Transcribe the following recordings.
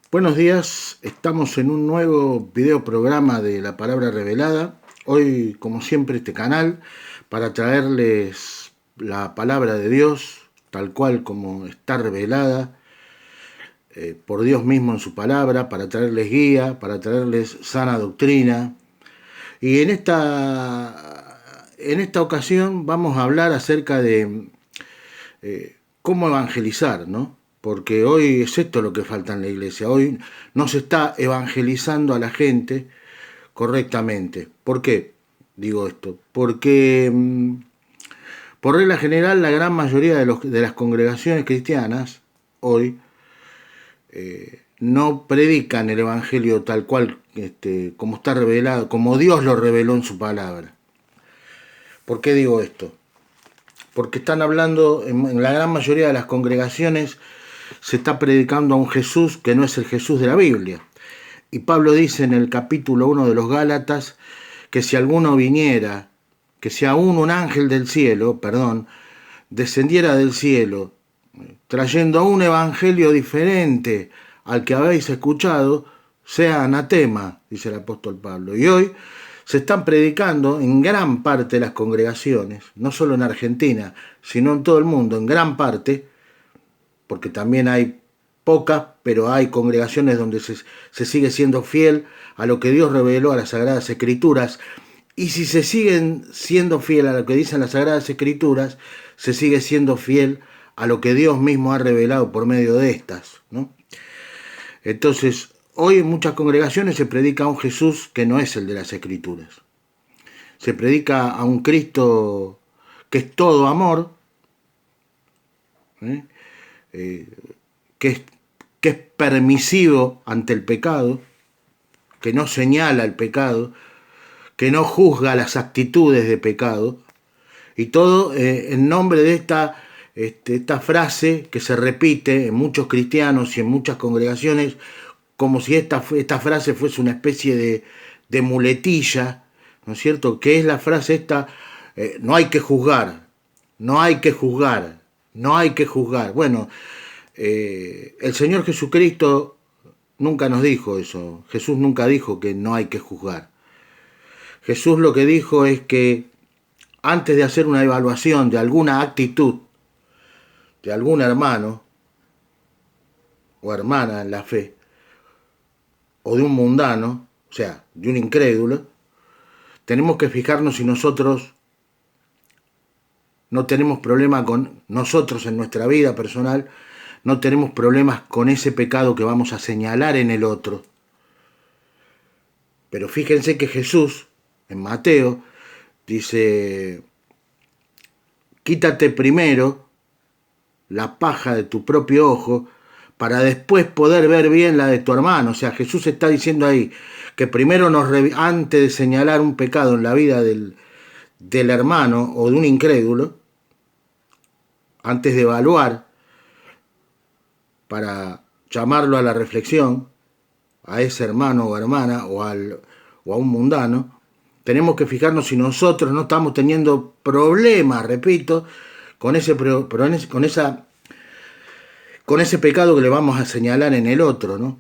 Buenos días, estamos en un nuevo video programa de la Palabra Revelada. Hoy, como siempre, este canal para traerles la palabra de Dios, tal cual como está revelada por Dios mismo en su palabra, para traerles guía, para traerles sana doctrina. Y en esta ocasión vamos a hablar acerca de cómo evangelizar, ¿no? Porque hoy es esto lo que falta en la iglesia. Hoy no se está evangelizando a la gente correctamente. ¿Por qué digo esto? Porque por regla general la gran mayoría de las congregaciones cristianas hoy no predican el evangelio tal cual, como está revelado, como Dios lo reveló en su palabra. ¿Por qué digo esto? Porque están hablando, en la gran mayoría de las congregaciones, se está predicando a un Jesús que no es el Jesús de la Biblia. Y Pablo dice en el capítulo 1 de los Gálatas que si alguno viniera, que si aún un ángel del cielo, descendiera del cielo, trayendo un evangelio diferente al que habéis escuchado, sea anatema, dice el apóstol Pablo. Y hoy se están predicando en gran parte de las congregaciones, no solo en Argentina, sino en todo el mundo, en gran parte, porque también hay pocas, pero hay congregaciones donde se sigue siendo fiel a lo que Dios reveló a las Sagradas Escrituras. Y si se siguen siendo fiel a lo que dicen las Sagradas Escrituras, se sigue siendo fiel a lo que Dios mismo ha revelado por medio de estas, ¿no? Entonces, hoy en muchas congregaciones se predica a un Jesús que no es el de las Escrituras. Se predica a un Cristo que es todo amor, ¿eh? Que es, que es permisivo ante el pecado, que no señala el pecado, que no juzga las actitudes de pecado, y todo en nombre de esta frase que se repite en muchos cristianos y en muchas congregaciones, como si esta frase fuese una especie de muletilla, ¿no es cierto? Que es la frase esta, no hay que juzgar, no hay que juzgar, no hay que juzgar. Bueno, el Señor Jesucristo nunca nos dijo eso. Jesús nunca dijo que no hay que juzgar. Jesús lo que dijo es que antes de hacer una evaluación de alguna actitud de algún hermano o hermana en la fe, o de un mundano, o sea, de un incrédulo, tenemos que fijarnos si nosotros no tenemos problema con nosotros en nuestra vida personal, no tenemos problemas con ese pecado que vamos a señalar en el otro. Pero fíjense que Jesús, en Mateo, dice, quítate primero la paja de tu propio ojo para después poder ver bien la de tu hermano. O sea, Jesús está diciendo ahí que primero antes de señalar un pecado en la vida del hermano o de un incrédulo, antes de evaluar para llamarlo a la reflexión, a ese hermano o hermana o a un mundano, tenemos que fijarnos si nosotros no estamos teniendo problemas, repito, con ese pecado que le vamos a señalar en el otro, ¿no?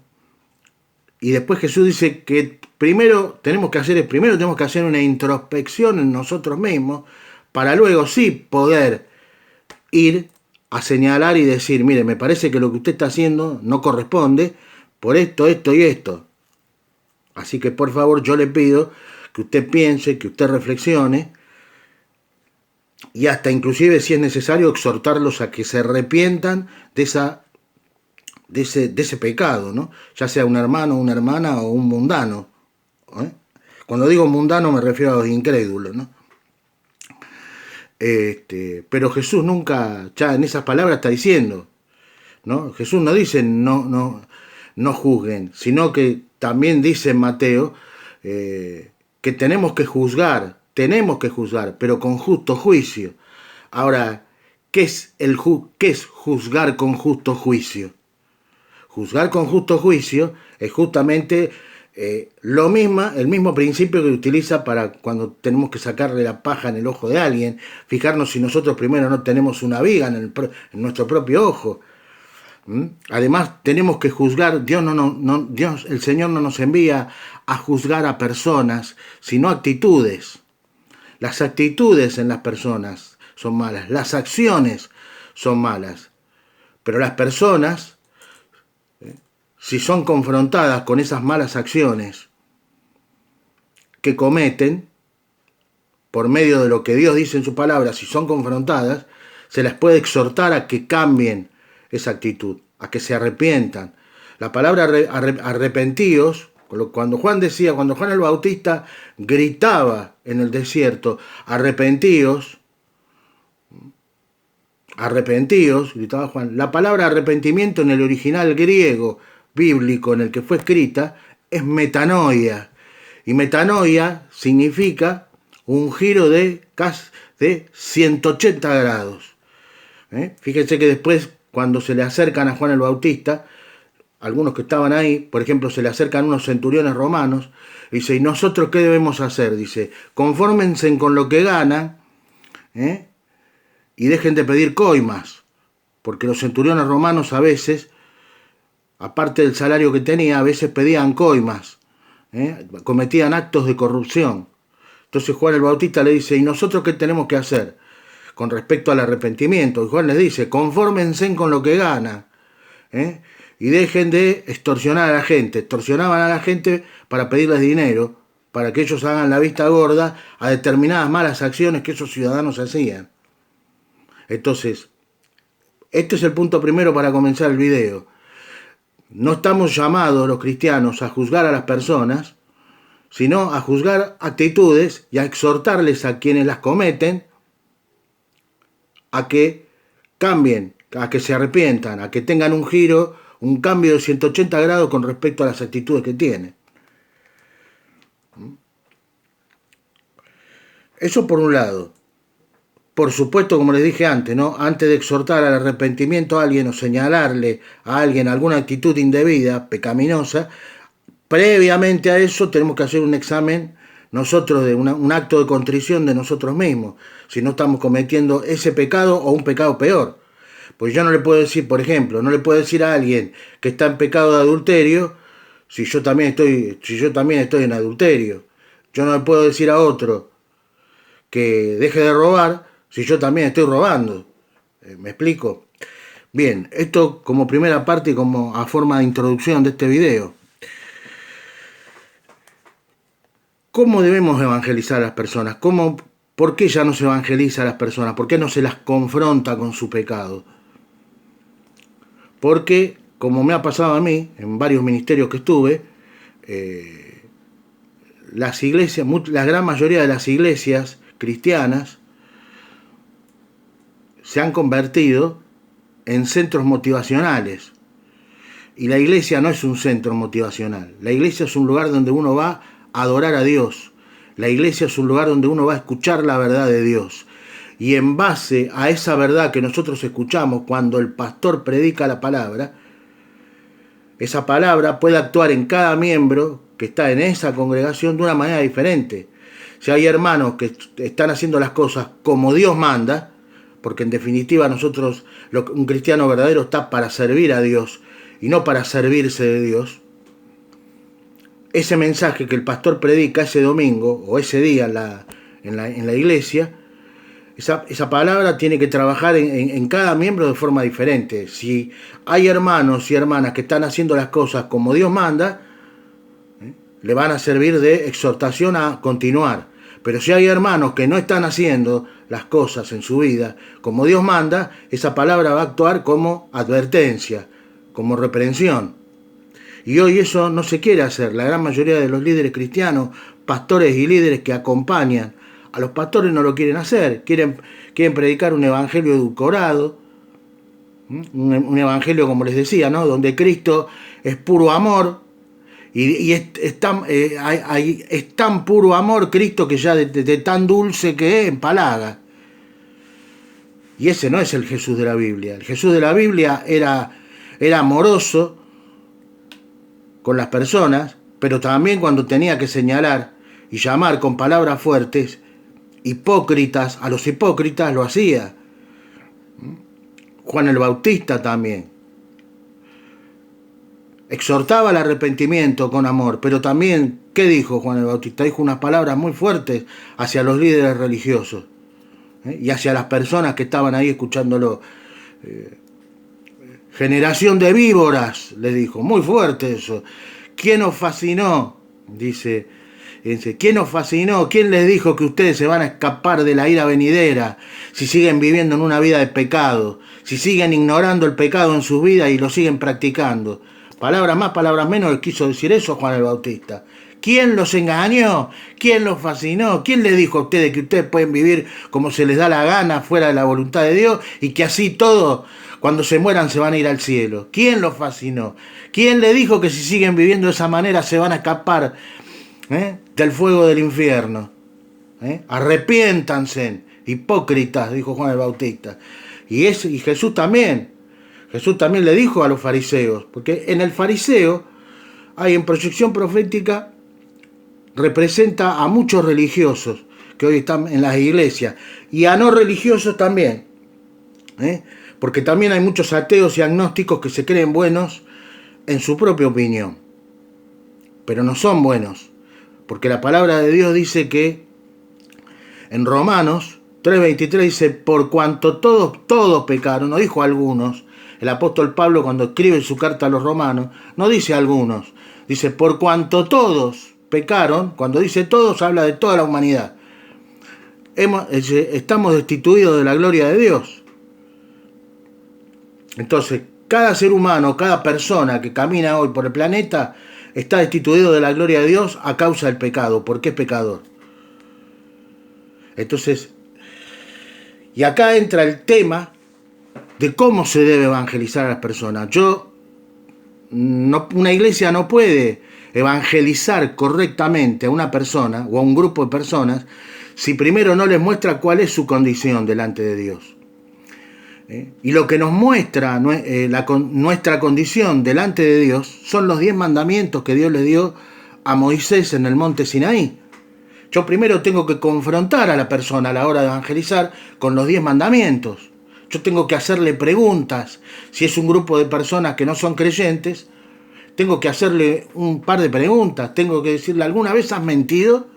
Y después Jesús dice que primero tenemos que hacer una introspección en nosotros mismos para luego sí poder ir a señalar y decir, mire, me parece que lo que usted está haciendo no corresponde por esto, esto y esto. Así que por favor yo le pido que usted piense, que usted reflexione y hasta inclusive si es necesario exhortarlos a que se arrepientan de ese pecado, ¿no? Ya sea un hermano, una hermana o un mundano, ¿eh? Cuando digo mundano me refiero a los incrédulos, ¿no? Pero Jesús nunca, ya en esas palabras está diciendo, ¿no? Jesús no dice no juzguen, sino que también dice en Mateo que tenemos que juzgar, pero con justo juicio. Ahora, ¿qué es juzgar con justo juicio? Juzgar con justo juicio es justamente el mismo principio que utiliza para cuando tenemos que sacarle la paja en el ojo de alguien, fijarnos si nosotros primero no tenemos una viga en nuestro propio ojo. Además, tenemos que juzgar. Dios, el Señor no nos envía a juzgar a personas, sino actitudes. Las actitudes en las personas son malas, las acciones son malas, pero las personas, si son confrontadas con esas malas acciones que cometen, por medio de lo que Dios dice en su palabra, si son confrontadas, se las puede exhortar a que cambien esa actitud, a que se arrepientan. La palabra arrepentíos, cuando Juan el Bautista gritaba en el desierto, arrepentíos, gritaba Juan. La palabra arrepentimiento en el original griego bíblico en el que fue escrita es metanoia. Y metanoia significa un giro de 180 grados. Fíjense que después, cuando se le acercan a Juan el Bautista, algunos que estaban ahí, por ejemplo, se le acercan unos centuriones romanos, y dice, ¿y nosotros qué debemos hacer? Dice, confórmense con lo que ganan, y dejen de pedir coimas, porque los centuriones romanos a veces, aparte del salario que tenía, a veces pedían coimas, cometían actos de corrupción. Entonces Juan el Bautista le dice, ¿y nosotros qué tenemos que hacer con respecto al arrepentimiento? Y Juan les dice, confórmense con lo que ganan, y dejen de extorsionar a la gente. Extorsionaban a la gente para pedirles dinero, para que ellos hagan la vista gorda a determinadas malas acciones que esos ciudadanos hacían. Entonces, este es el punto primero para comenzar el video. No estamos llamados los cristianos a juzgar a las personas, sino a juzgar actitudes y a exhortarles a quienes las cometen a que cambien, a que se arrepientan, a que tengan un giro, un cambio de 180 grados con respecto a las actitudes que tienen. Eso por un lado. Por supuesto, como les dije antes, ¿no? Antes de exhortar al arrepentimiento a alguien o señalarle a alguien alguna actitud indebida, pecaminosa, previamente a eso tenemos que hacer un examen nosotros de un acto de contrición de nosotros mismos, si no estamos cometiendo ese pecado o un pecado peor. Pues yo no le puedo decir, por ejemplo, no le puedo decir a alguien que está en pecado de adulterio si yo también estoy en adulterio. Yo no le puedo decir a otro que deje de robar si yo también estoy robando. ¿Me explico? Bien, esto como primera parte y como a forma de introducción de este video. ¿Cómo debemos evangelizar a las personas? ¿Por qué ya no se evangeliza a las personas? ¿Por qué no se las confronta con su pecado? Porque, como me ha pasado a mí, en varios ministerios que estuve, las iglesias, la gran mayoría de las iglesias cristianas se han convertido en centros motivacionales. Y la iglesia no es un centro motivacional. La iglesia es un lugar donde uno va a adorar a Dios. La iglesia es un lugar donde uno va a escuchar la verdad de Dios. Y en base a esa verdad que nosotros escuchamos cuando el pastor predica la palabra, esa palabra puede actuar en cada miembro que está en esa congregación de una manera diferente. Si hay hermanos que están haciendo las cosas como Dios manda, porque en definitiva un cristiano verdadero está para servir a Dios y no para servirse de Dios, ese mensaje que el pastor predica ese domingo o ese día en la iglesia, esa palabra tiene que trabajar en cada miembro de forma diferente. Si hay hermanos y hermanas que están haciendo las cosas como Dios manda, le van a servir de exhortación a continuar. Pero si hay hermanos que no están haciendo las cosas en su vida como Dios manda, esa palabra va a actuar como advertencia, como reprensión. Y hoy eso no se quiere hacer. La gran mayoría de los líderes cristianos, pastores y líderes que acompañan a los pastores no lo quieren hacer. Quieren predicar un evangelio edulcorado, un evangelio, como les decía, ¿no? Donde Cristo es puro amor. Y es tan puro amor Cristo que ya de tan dulce que es, empalaga. Y ese no es el Jesús de la Biblia. El Jesús de la Biblia era amoroso con las personas, pero también cuando tenía que señalar y llamar con palabras fuertes hipócritas, a los hipócritas lo hacía. Juan el Bautista también. exhortaba al arrepentimiento con amor, pero también, ¿qué dijo Juan el Bautista? Dijo unas palabras muy fuertes hacia los líderes religiosos, y hacia las personas que estaban ahí escuchándolo. Generación de víboras, le dijo, muy fuerte eso. ¿Quién os fascinó? Dice, ¿quién os fascinó? ¿Quién les dijo que ustedes se van a escapar de la ira venidera si siguen viviendo en una vida de pecado? Si siguen ignorando el pecado en sus vidas y lo siguen practicando. Palabras más, palabras menos, quiso decir eso Juan el Bautista. ¿Quién los engañó? ¿Quién los fascinó? ¿Quién les dijo a ustedes que ustedes pueden vivir como se les da la gana, fuera de la voluntad de Dios, y que así todo, cuando se mueran, se van a ir al cielo? ¿Quién los fascinó? ¿Quién le dijo que si siguen viviendo de esa manera se van a escapar del fuego del infierno? Arrepiéntanse, hipócritas, dijo Juan el Bautista. Y Jesús también le dijo a los fariseos, porque en el fariseo hay en proyección profética, representa a muchos religiosos que hoy están en las iglesias y a no religiosos también, porque también hay muchos ateos y agnósticos que se creen buenos en su propia opinión, pero no son buenos, porque la palabra de Dios dice que en Romanos 3:23 dice, por cuanto todos pecaron, no dijo algunos. El apóstol Pablo, cuando escribe su carta a los romanos, no dice algunos, dice por cuanto todos pecaron. Cuando dice todos, habla de toda la humanidad. Estamos destituidos de la gloria de Dios. Entonces, cada ser humano, cada persona que camina hoy por el planeta, está destituido de la gloria de Dios a causa del pecado, porque es pecador. Entonces, y acá entra el tema de cómo se debe evangelizar a las personas. Una iglesia no puede evangelizar correctamente a una persona o a un grupo de personas si primero no les muestra cuál es su condición delante de Dios. Y lo que nos muestra nuestra condición delante de Dios son los 10 mandamientos que Dios le dio a Moisés en el monte Sinaí. Yo primero tengo que confrontar a la persona a la hora de evangelizar con los 10 mandamientos. Yo tengo que hacerle preguntas. Si es un grupo de personas que no son creyentes, tengo que hacerle un par de preguntas. Tengo que decirle, ¿alguna vez has mentido?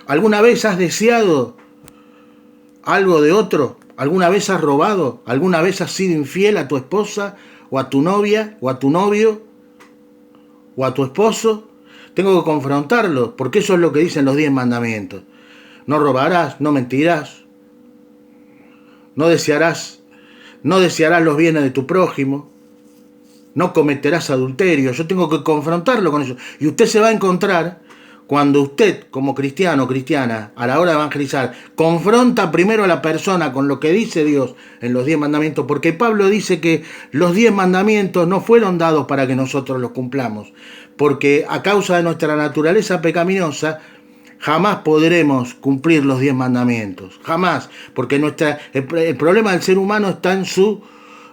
¿Alguna vez has deseado algo de otro? ¿Alguna vez has robado? ¿Alguna vez has sido infiel a tu esposa o a tu novia o a tu novio o a tu esposo? Tengo que confrontarlo, porque eso es lo que dicen los 10 mandamientos. No robarás, no mentirás, no desearás los bienes de tu prójimo, no cometerás adulterio. Yo tengo que confrontarlo con eso. Y usted se va a encontrar, cuando usted, como cristiano o cristiana, a la hora de evangelizar, confronta primero a la persona con lo que dice Dios en los 10 mandamientos, porque Pablo dice que los 10 mandamientos no fueron dados para que nosotros los cumplamos, porque a causa de nuestra naturaleza pecaminosa, jamás podremos cumplir los 10 mandamientos, jamás, porque el problema del ser humano está en su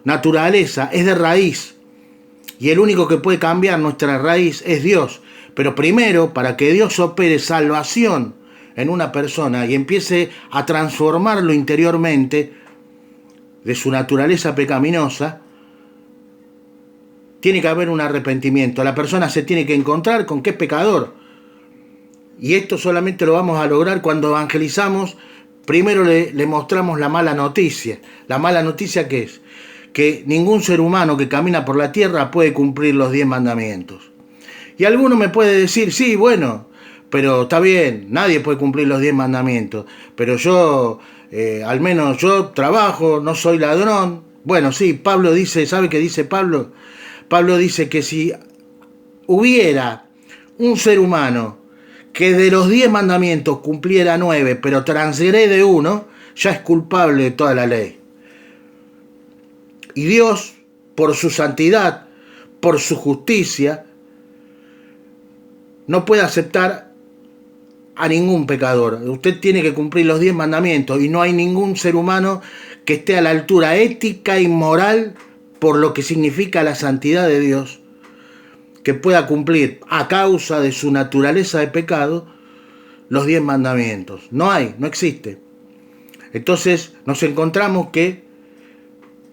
naturaleza, es de raíz, y el único que puede cambiar nuestra raíz es Dios. Pero primero, para que Dios opere salvación en una persona y empiece a transformarlo interiormente de su naturaleza pecaminosa, tiene que haber un arrepentimiento. La persona se tiene que encontrar con que es pecador. Y esto solamente lo vamos a lograr cuando evangelizamos. Primero le mostramos la mala noticia. ¿La mala noticia qué es? Que ningún ser humano que camina por la tierra puede cumplir los 10 mandamientos. Y alguno me puede decir, sí, bueno, pero está bien, nadie puede cumplir los 10 mandamientos. Pero yo, al menos yo trabajo, no soy ladrón. Bueno, sí, Pablo dice, ¿sabe qué dice Pablo? Pablo dice que si hubiera un ser humano que de los 10 mandamientos cumpliera 9, pero transgrede uno, ya es culpable de toda la ley. Y Dios, por su santidad, por su justicia, no puede aceptar a ningún pecador. Usted tiene que cumplir los 10 mandamientos y no hay ningún ser humano que esté a la altura ética y moral por lo que significa la santidad de Dios, que pueda cumplir a causa de su naturaleza de pecado los 10 mandamientos. No hay, no existe. Entonces nos encontramos que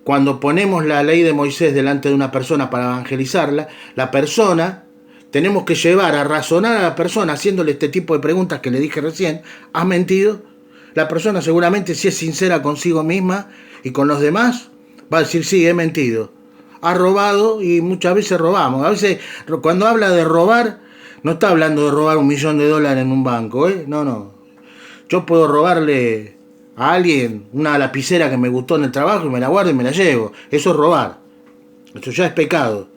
cuando ponemos la ley de Moisés delante de una persona para evangelizarla, la persona, tenemos que llevar a razonar a la persona haciéndole este tipo de preguntas que le dije recién. ¿Has mentido? La persona seguramente, si es sincera consigo misma y con los demás, va a decir, sí, he mentido. Ha robado, y muchas veces robamos. A veces, cuando habla de robar, no está hablando de robar $1.000.000 en un banco, ¿eh? No. Yo puedo robarle a alguien una lapicera que me gustó en el trabajo y me la guardo y me la llevo. Eso es robar. Eso ya es pecado.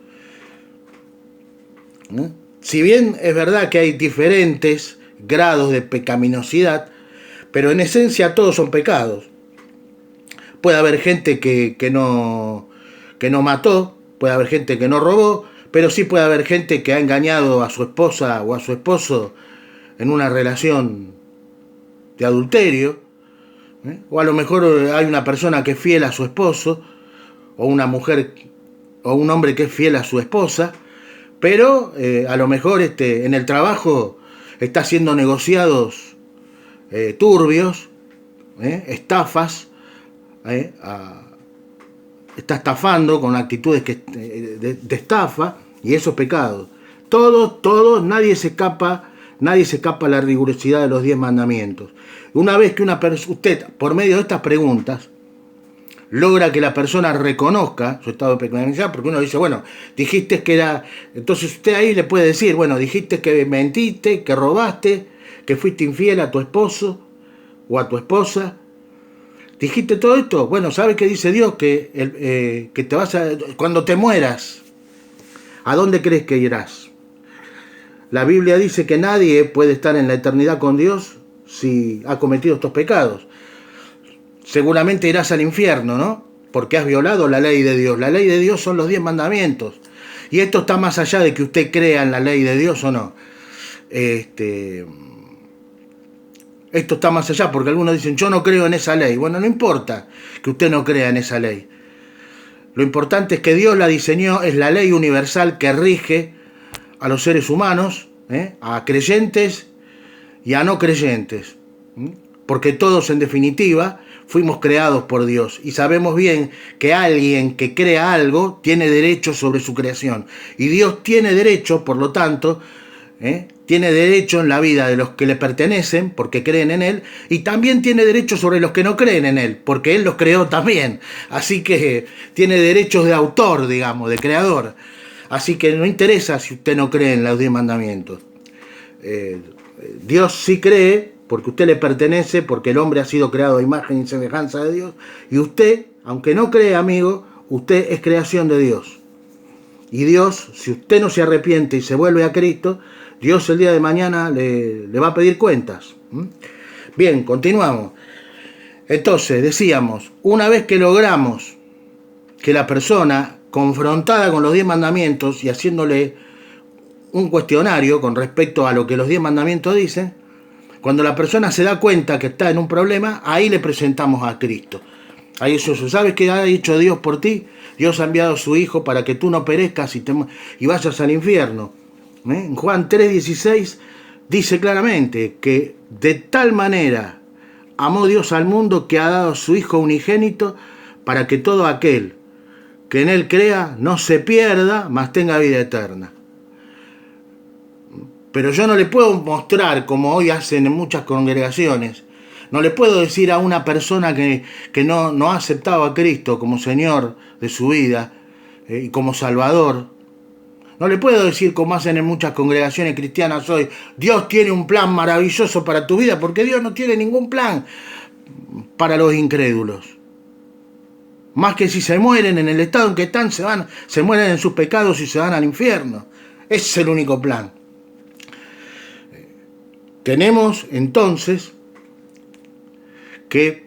¿Eh? Si bien es verdad que hay diferentes grados de pecaminosidad, pero en esencia todos son pecados. Puede haber gente que no mató, puede haber gente que no robó, pero sí puede haber gente que ha engañado a su esposa o a su esposo en una relación de adulterio, ¿eh? O a lo mejor hay una persona que es fiel a su esposo, o una mujer o un hombre que es fiel a su esposa, pero a lo mejor en el trabajo está haciendo negociados turbios, estafas, está estafando con actitudes de estafa, y eso es pecado. Todo, nadie se escapa a la rigurosidad de los 10 mandamientos. Una vez que usted, por medio de estas preguntas, logra que la persona reconozca su estado de pecaminosidad, porque uno dice, bueno, dijiste que era... Entonces usted ahí le puede decir, bueno, dijiste que mentiste, que robaste, que fuiste infiel a tu esposo o a tu esposa. ¿Dijiste todo esto? Bueno, ¿sabe qué dice Dios? Que te vas a... Cuando te mueras, ¿a dónde crees que irás? La Biblia dice que nadie puede estar en la eternidad con Dios si ha cometido estos pecados. Seguramente irás al infierno, ¿no? Porque has violado la ley de Dios. La ley de Dios son los 10 mandamientos. Y esto está más allá de que usted crea en la ley de Dios o no. Esto está más allá, porque algunos dicen, yo no creo en esa ley. Bueno, no importa que usted no crea en esa ley. Lo importante es que Dios la diseñó, es la ley universal que rige a los seres humanos, a creyentes y a no creyentes. Porque todos, en definitiva, fuimos creados por Dios. Y sabemos bien que alguien que crea algo tiene derecho sobre su creación. Y Dios tiene derecho, por lo tanto... tiene derecho en la vida de los que le pertenecen porque creen en Él, y también tiene derecho sobre los que no creen en Él porque Él los creó también. Así que tiene derechos de autor, digamos, de creador. Así que no interesa si usted no cree en los 10 mandamientos. Dios sí cree porque usted le pertenece, porque el hombre ha sido creado a imagen y semejanza de Dios, y usted, aunque no cree, amigo, usted es creación de Dios. Y Dios, si usted no se arrepiente y se vuelve a Cristo, Dios el día de mañana le va a pedir cuentas. Bien, continuamos. Entonces, decíamos, una vez que logramos que la persona, confrontada con los 10 mandamientos y haciéndole un cuestionario con respecto a lo que los 10 mandamientos dicen, cuando la persona se da cuenta que está en un problema, ahí le presentamos a Cristo. Ahí eso, ¿sabes qué ha hecho Dios por ti? Dios ha enviado a su Hijo para que tú no perezcas y vayas al infierno. En Juan 3:16 dice claramente que de tal manera amó Dios al mundo que ha dado a su Hijo unigénito para que todo aquel que en Él crea no se pierda, mas tenga vida eterna. Pero yo no le puedo mostrar, como hoy hacen en muchas congregaciones, no le puedo decir a una persona que no ha aceptado a Cristo como Señor de su vida y como Salvador, no le puedo decir, como hacen en muchas congregaciones cristianas hoy, Dios tiene un plan maravilloso para tu vida, porque Dios no tiene ningún plan para los incrédulos. Más que si se mueren en el estado en que están, se mueren en sus pecados y se van al infierno. Ese es el único plan. Tenemos entonces que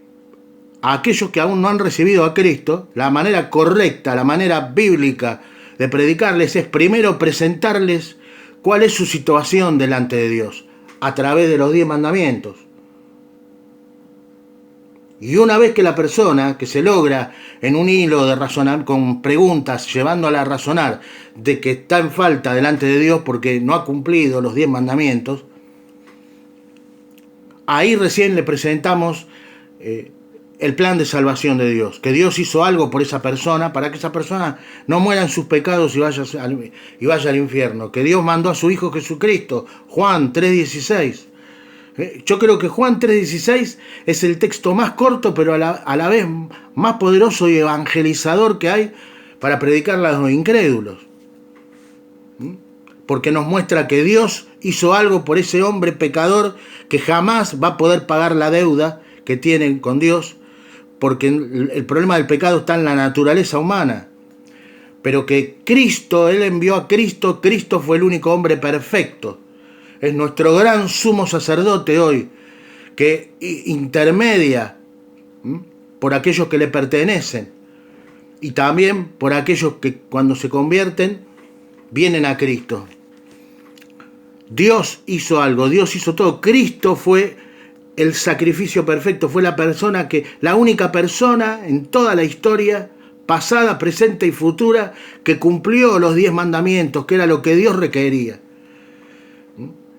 a aquellos que aún no han recibido a Cristo, la manera correcta, la manera bíblica de predicarles es primero presentarles cuál es su situación delante de Dios a través de los 10 mandamientos. Y una vez que la persona que se logra en un hilo de razonar con preguntas, llevándola a razonar de que está en falta delante de Dios porque no ha cumplido los 10 mandamientos, ahí recién le presentamos el plan de salvación de Dios, que Dios hizo algo por esa persona para que esa persona no muera en sus pecados y vaya al infierno, que Dios mandó a su Hijo Jesucristo, Juan 3:16. Yo creo que Juan 3:16 es el texto más corto, pero a la vez más poderoso y evangelizador que hay para predicarle a los incrédulos. Porque nos muestra que Dios hizo algo por ese hombre pecador que jamás va a poder pagar la deuda que tienen con Dios, porque el problema del pecado está en la naturaleza humana. Pero que Cristo, Él envió a Cristo, Cristo fue el único hombre perfecto. Es nuestro gran sumo sacerdote hoy, que intermedia por aquellos que le pertenecen y también por aquellos que cuando se convierten vienen a Cristo. Dios hizo algo, Dios hizo todo. Cristo fue el sacrificio perfecto, fue la única persona en toda la historia, pasada, presente y futura, que cumplió los 10 mandamientos, que era lo que Dios requería.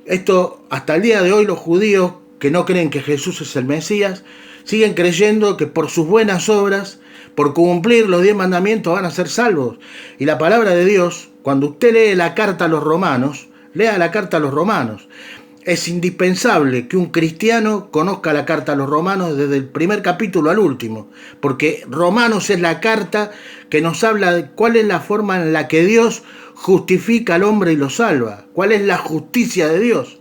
Esto, hasta el día de hoy, los judíos que no creen que Jesús es el Mesías, siguen creyendo que por sus buenas obras, por cumplir los 10 mandamientos, van a ser salvos. Y la palabra de Dios, cuando usted lee la carta a los romanos, lea la carta a los romanos. Es indispensable que un cristiano conozca la carta a los romanos desde el primer capítulo al último, porque Romanos es la carta que nos habla de cuál es la forma en la que Dios justifica al hombre y lo salva, cuál es la justicia de Dios.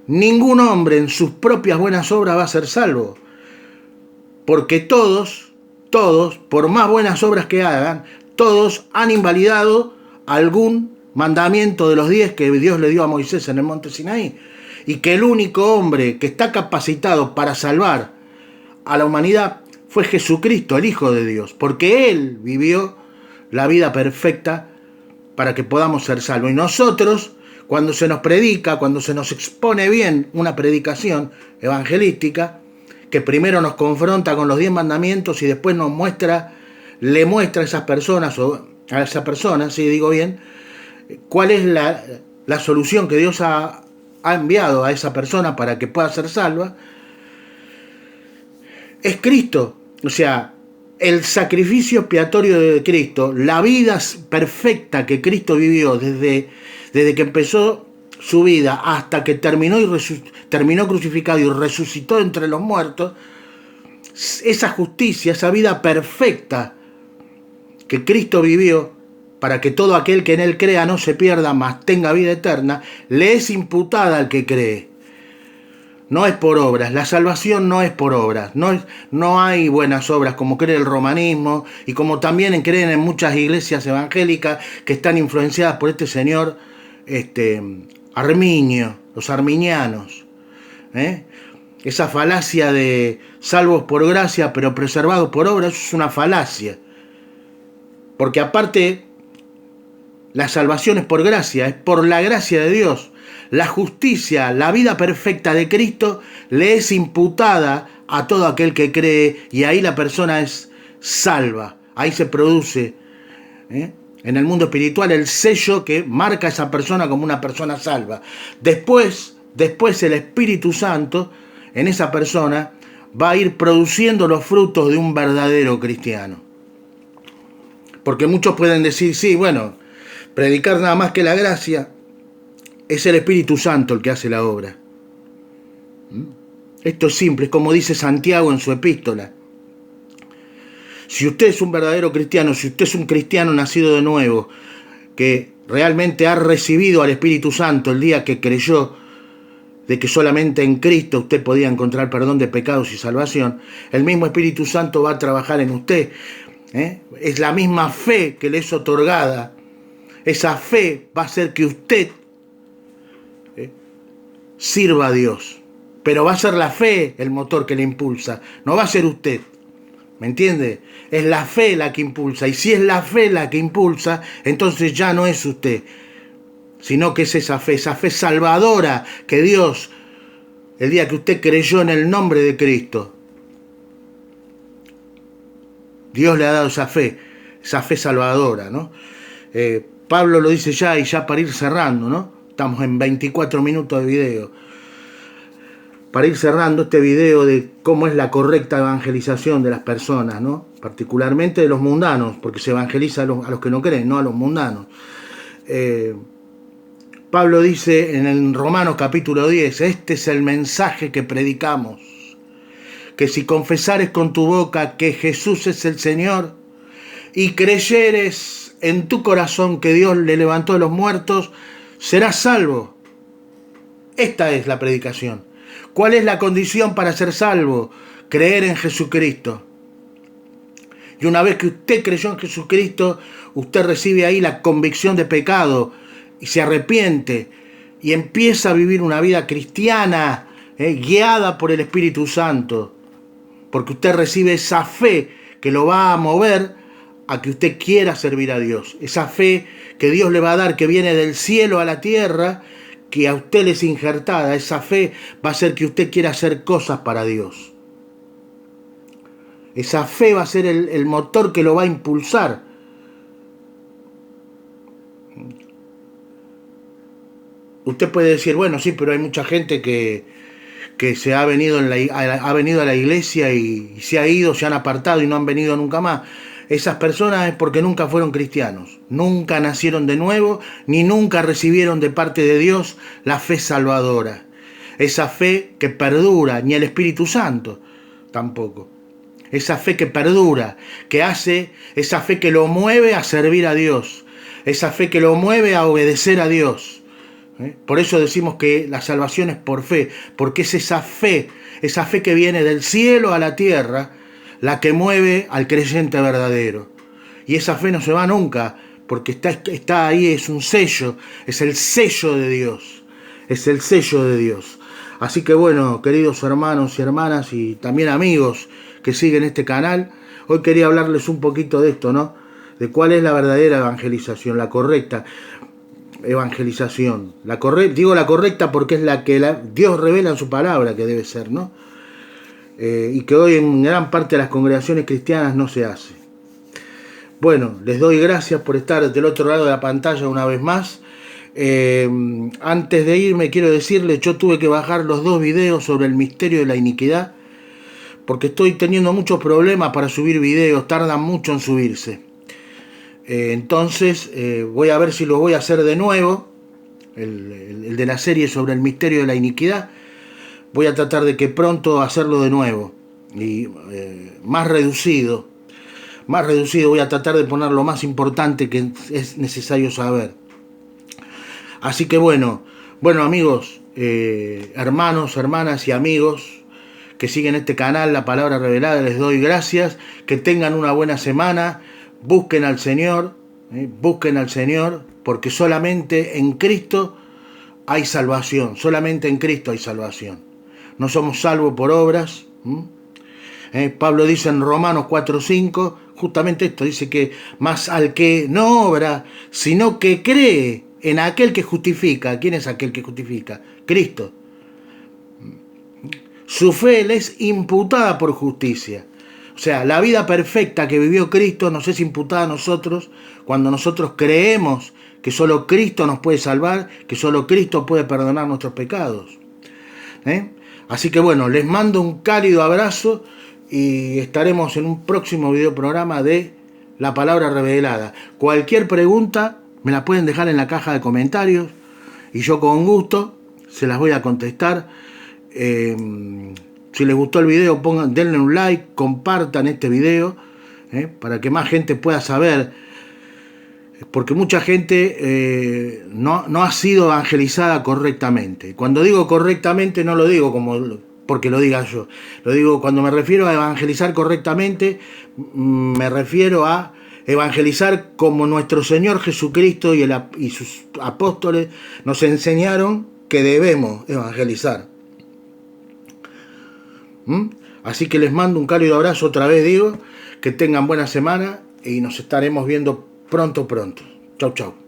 Ningún hombre en sus propias buenas obras va a ser salvo, porque todos, por más buenas obras que hagan, todos han invalidado algún mandamiento de los 10 que Dios le dio a Moisés en el monte Sinaí, y que el único hombre que está capacitado para salvar a la humanidad fue Jesucristo, el Hijo de Dios, porque Él vivió la vida perfecta para que podamos ser salvos. Y nosotros, cuando se nos predica, cuando se nos expone bien una predicación evangelística, que primero nos confronta con los 10 mandamientos y después le muestra a esas personas, si digo bien, cuál es la solución que Dios ha enviado a esa persona para que pueda ser salva, es Cristo. O sea, el sacrificio expiatorio de Cristo, la vida perfecta que Cristo vivió desde que empezó su vida hasta que terminó crucificado y resucitó entre los muertos, esa justicia, esa vida perfecta que Cristo vivió, para que todo aquel que en Él crea no se pierda, mas tenga vida eterna, le es imputada al que cree. No es por obras, la salvación no es por obras, no hay buenas obras como cree el romanismo y como también creen en muchas iglesias evangélicas que están influenciadas por este señor Arminio, los arminianos. Esa falacia de salvos por gracia pero preservados por obras, eso es una falacia. Porque aparte, la salvación es por gracia, es por la gracia de Dios. La justicia, la vida perfecta de Cristo le es imputada a todo aquel que cree y ahí la persona es salva. Ahí se produce en el mundo espiritual el sello que marca a esa persona como una persona salva. Después el Espíritu Santo en esa persona va a ir produciendo los frutos de un verdadero cristiano. Porque muchos pueden decir, sí, bueno, predicar nada más que la gracia, es el Espíritu Santo el que hace la obra. Esto es simple, es como dice Santiago en su epístola. Si usted es un verdadero cristiano, si usted es un cristiano nacido de nuevo, que realmente ha recibido al Espíritu Santo el día que creyó de que solamente en Cristo usted podía encontrar perdón de pecados y salvación, el mismo Espíritu Santo va a trabajar en usted. Es la misma fe que le es otorgada. Esa fe va a hacer que usted sirva a Dios. Pero va a ser la fe el motor que le impulsa. No va a ser usted. ¿Me entiende? Es la fe la que impulsa. Y si es la fe la que impulsa, entonces ya no es usted. Sino que es esa fe salvadora que Dios, el día que usted creyó en el nombre de Cristo, Dios le ha dado esa fe salvadora, ¿no? Pablo lo dice ya para ir cerrando, ¿no? Estamos en 24 minutos de video. para ir cerrando este video de cómo es la correcta evangelización de las personas, ¿no? Particularmente de los mundanos, porque se evangeliza a los que no creen, no a los mundanos. Pablo dice en el Romanos capítulo 10, este es el mensaje que predicamos, que si confesares con tu boca que Jesús es el Señor y creyeres en tu corazón que Dios le levantó de los muertos, serás salvo. Esta es la predicación. ¿Cuál es la condición para ser salvo? Creer en Jesucristo. Y una vez que usted creyó en Jesucristo, usted recibe ahí la convicción de pecado y se arrepiente y empieza a vivir una vida cristiana, guiada por el Espíritu Santo. Porque usted recibe esa fe que lo va a mover a que usted quiera servir a Dios. Esa fe que Dios le va a dar, que viene del cielo a la tierra, que a usted le es injertada. Esa fe va a hacer que usted quiera hacer cosas para Dios. Esa fe va a ser el motor que lo va a impulsar. Usted puede decir, bueno, sí, pero hay mucha gente que se ha venido, ha venido a la iglesia y se ha ido, se han apartado y no han venido nunca más. Esas personas es porque nunca fueron cristianos, nunca nacieron de nuevo, ni nunca recibieron de parte de Dios la fe salvadora. Esa fe que perdura, ni el Espíritu Santo tampoco. Esa fe que perdura, que hace, esa fe que lo mueve a servir a Dios, esa fe que lo mueve a obedecer a Dios. Por eso decimos que la salvación es por fe, porque es esa fe que viene del cielo a la tierra, la que mueve al creyente verdadero. Y esa fe no se va nunca, porque está ahí, es un sello, es el sello de Dios, es el sello de Dios. Así que bueno, queridos hermanos y hermanas y también amigos que siguen este canal, hoy quería hablarles un poquito de esto, ¿no? De cuál es la verdadera evangelización, la correcta evangelización. Digo la correcta porque es la que Dios revela en su palabra que debe ser, ¿no? Y que hoy en gran parte de las congregaciones cristianas no se hace. Bueno, les doy gracias por estar del otro lado de la pantalla una vez más. Antes de irme quiero decirles, yo tuve que bajar los 2 videos sobre el misterio de la iniquidad porque estoy teniendo muchos problemas para subir videos, tardan mucho en subirse. Entonces voy a ver si lo voy a hacer de nuevo, el de la serie sobre el misterio de la iniquidad. Voy a tratar de que pronto hacerlo de nuevo y más reducido, voy a tratar de poner lo más importante que es necesario saber. Así que bueno amigos, hermanos, hermanas y amigos que siguen este canal, La Palabra Revelada, les doy gracias, que tengan una buena semana, busquen al Señor, porque solamente en Cristo hay salvación, solamente en Cristo hay salvación. No somos salvos por obras. Pablo dice en Romanos 4:5, justamente esto, dice que más al que no obra, sino que cree en aquel que justifica. ¿Quién es aquel que justifica? Cristo. Su fe le es imputada por justicia. O sea, la vida perfecta que vivió Cristo nos es imputada a nosotros cuando nosotros creemos que solo Cristo nos puede salvar, que solo Cristo puede perdonar nuestros pecados. Así que bueno, les mando un cálido abrazo y estaremos en un próximo video programa de La Palabra Revelada. Cualquier pregunta me la pueden dejar en la caja de comentarios y yo con gusto se las voy a contestar. Si les gustó el video, denle un like, compartan este video para que más gente pueda saber, porque mucha gente no ha sido evangelizada correctamente. Cuando digo correctamente no lo digo porque lo diga yo, lo digo cuando me refiero a evangelizar correctamente, me refiero a evangelizar como nuestro Señor Jesucristo y sus apóstoles nos enseñaron que debemos evangelizar. Así que les mando un cálido abrazo otra vez, digo, que tengan buena semana y nos estaremos viendo pronto. Chau.